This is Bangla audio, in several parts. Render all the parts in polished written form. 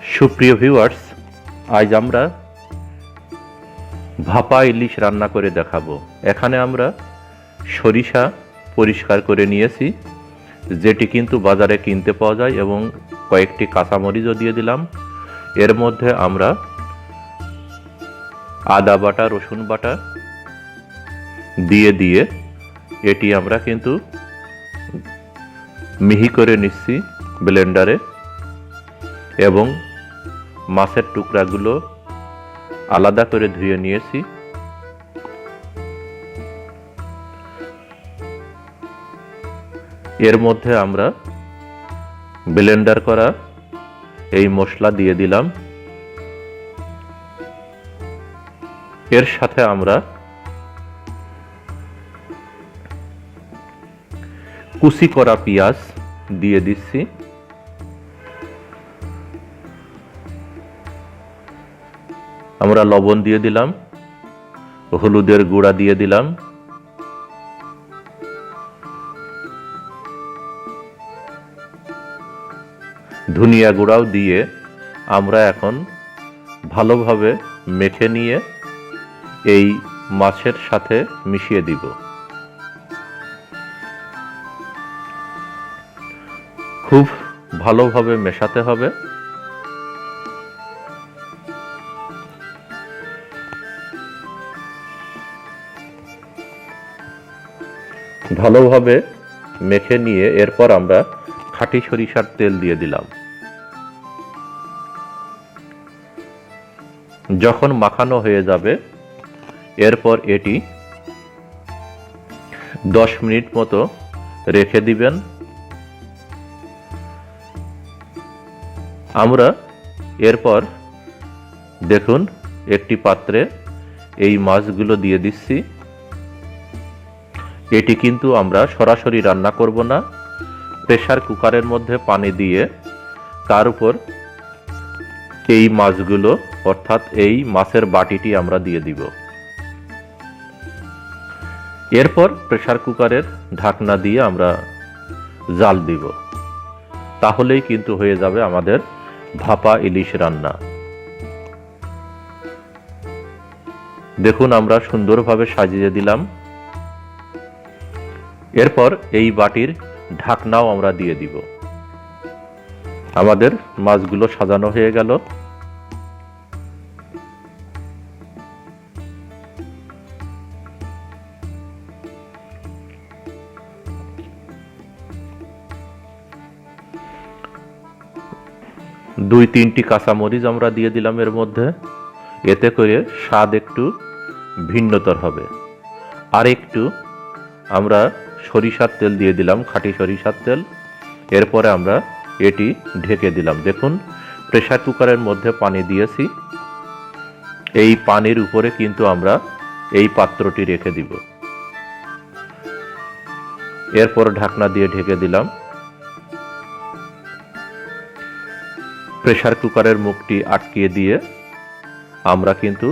সুপ্রিয় ভিউয়ার্স, আজ আমরা ভাপা ইলিশ রান্না করে দেখাবো। এখানে আমরা সরিষা পরিষ্কার করে নিয়েছি, যেটি কিন্তু বাজারে কিনতে পাওয়া যায়, এবং কয়েকটি কাঁচামরিচও দিয়ে দিলাম। এর মধ্যে আমরা আদা বাটা, রসুন বাটা দিয়ে এটি আমরা কিন্তু মিহি করে নিচ্ছি ব্লেন্ডারে, এবং মাছের টুকরাগুলো আলাদা করে ধুয়ে নিয়েছি। এর মধ্যে আমরা ব্লেন্ডার করা এই মশলা দিয়ে দিলাম। এর সাথে আমরা কুচি করা পেঁয়াজ দিয়ে দিচ্ছি। আমরা লবণ দিয়ে দিলাম, হলুদের গুঁড়া দিয়ে দিলাম, ধনিয়া গুঁড়াও দিয়ে আমরা এখন ভালোভাবে মেখে নিয়ে এই মাছের সাথে মিশিয়ে দিব। খুব ভালোভাবে মেশাতে হবে। ভালোভাবে মেখে নিয়ে এরপর আমরা খাঁটি সরিষার তেল দিয়ে দিলাম। যখন মাখানো হয়ে যাবে, এরপর এটি 10 মিনিট মতো রেখে দিবেন। আমরা এরপর দেখুন একটি পাত্রে এই মাছগুলো দিয়ে দিচ্ছি। এটি কিন্তু আমরা সরাসরি রান্না করব না, প্রেসার কুকারের মধ্যে পানি দিয়ে তার উপর এই মাছগুলো, অর্থাৎ এই মাছের বাটিটি আমরা দিয়ে দিব। এরপর প্রেসার কুকারের ঢাকনা দিয়ে আমরা জাল দিব। তাহলেই কিন্তু হয়ে যাবে আমাদের ভাপা ইলিশ রান্না। দেখুন আমরা সুন্দরভাবে সাজিয়ে দিলাম। এরপর এই বাটির ঢাকনাও আমরা দিয়ে দিব। আমাদের মাছগুলো সাজানো হয়ে গেল। দুই তিনটি কাঁচামরিচ আমরা দিয়ে দিলাম এর মধ্যে, এতে করে স্বাদ একটু ভিন্নতর হবে। আর একটু আমরা সরিষার তেল দিয়ে দিলাম, খাঁটি সরিষার তেল। এরপরে আমরা এটি ঢেকে দিলাম। দেখুন প্রেসার কুকারের মধ্যে পানি দিয়েছি, এই পানির উপরে কিন্তু আমরা এই পাত্রটি রেখে দিব। এরপর ঢাকনা দিয়ে ঢেকে দিলাম। প্রেসার কুকারের মুখটি আটকিয়ে দিয়ে আমরা কিন্তু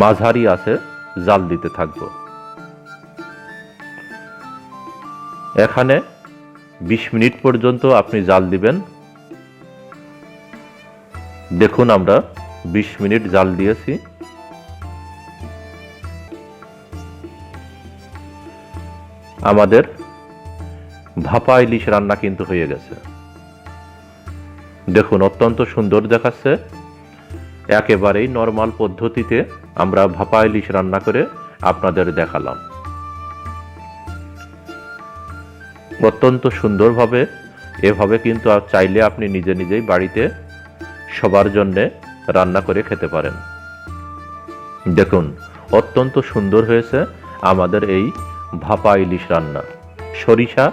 মাঝারি আঁচে জাল দিতে থাকব। এখানে 20 মিনিট পর্যন্ত আপনি জাল দিবেন। দেখুন আমরা 20 মিনিট জাল দিয়েছি। আমাদের ভাপা ইলিশ রান্না কিন্তু হয়ে গেছে। দেখুন অত্যন্ত সুন্দর দেখাচ্ছে। একেবারেই নরমাল পদ্ধতিতে আমরা ভাপা ইলিশ রান্না করে আপনাদের দেখালাম। অত্যন্ত সুন্দরভাবে এভাবে কিন্তু চাইলে আপনি নিজে নিজেই বাড়িতে সবার জন্য রান্না করে খেতে পারেন। দেখুন অত্যন্ত সুন্দর হয়েছে আমাদের এই ভাপা ইলিশ রান্না, সরিষা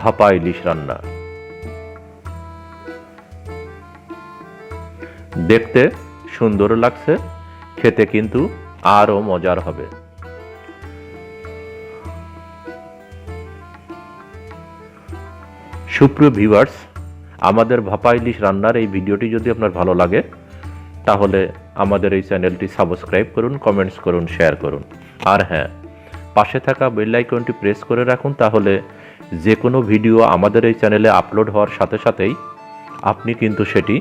ভাপা ইলিশ রান্না। দেখতে সুন্দর লাগছে, খেতে কিন্তু আরো মজার হবে। সুপ্রিয় ভিউয়ার্স, আমাদের ভাপা ইলিশ রান্নার এই ভিডিওটি যদি আপনার ভালো লাগে, তাহলে আমাদের এই চ্যানেলটি সাবস্ক্রাইব করুন, কমেন্টস করুন, শেয়ার করুন। আর হ্যাঁ, পাশে থাকা বেল আইকনটি প্রেস করে রাখুন, তাহলে যে কোনো ভিডিও আমাদের এই চ্যানেলে আপলোড হওয়ার সাথে সাথেই আপনি কিন্তু সেটি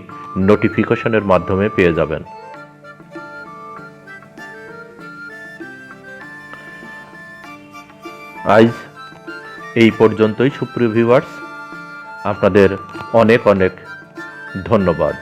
নোটিফিকেশনের মাধ্যমে পেয়ে যাবেন। আজ এই পর্যন্তই সুপ্রিয় ভিউয়ার্স, আপনাদের অনেক অনেক ধন্যবাদ।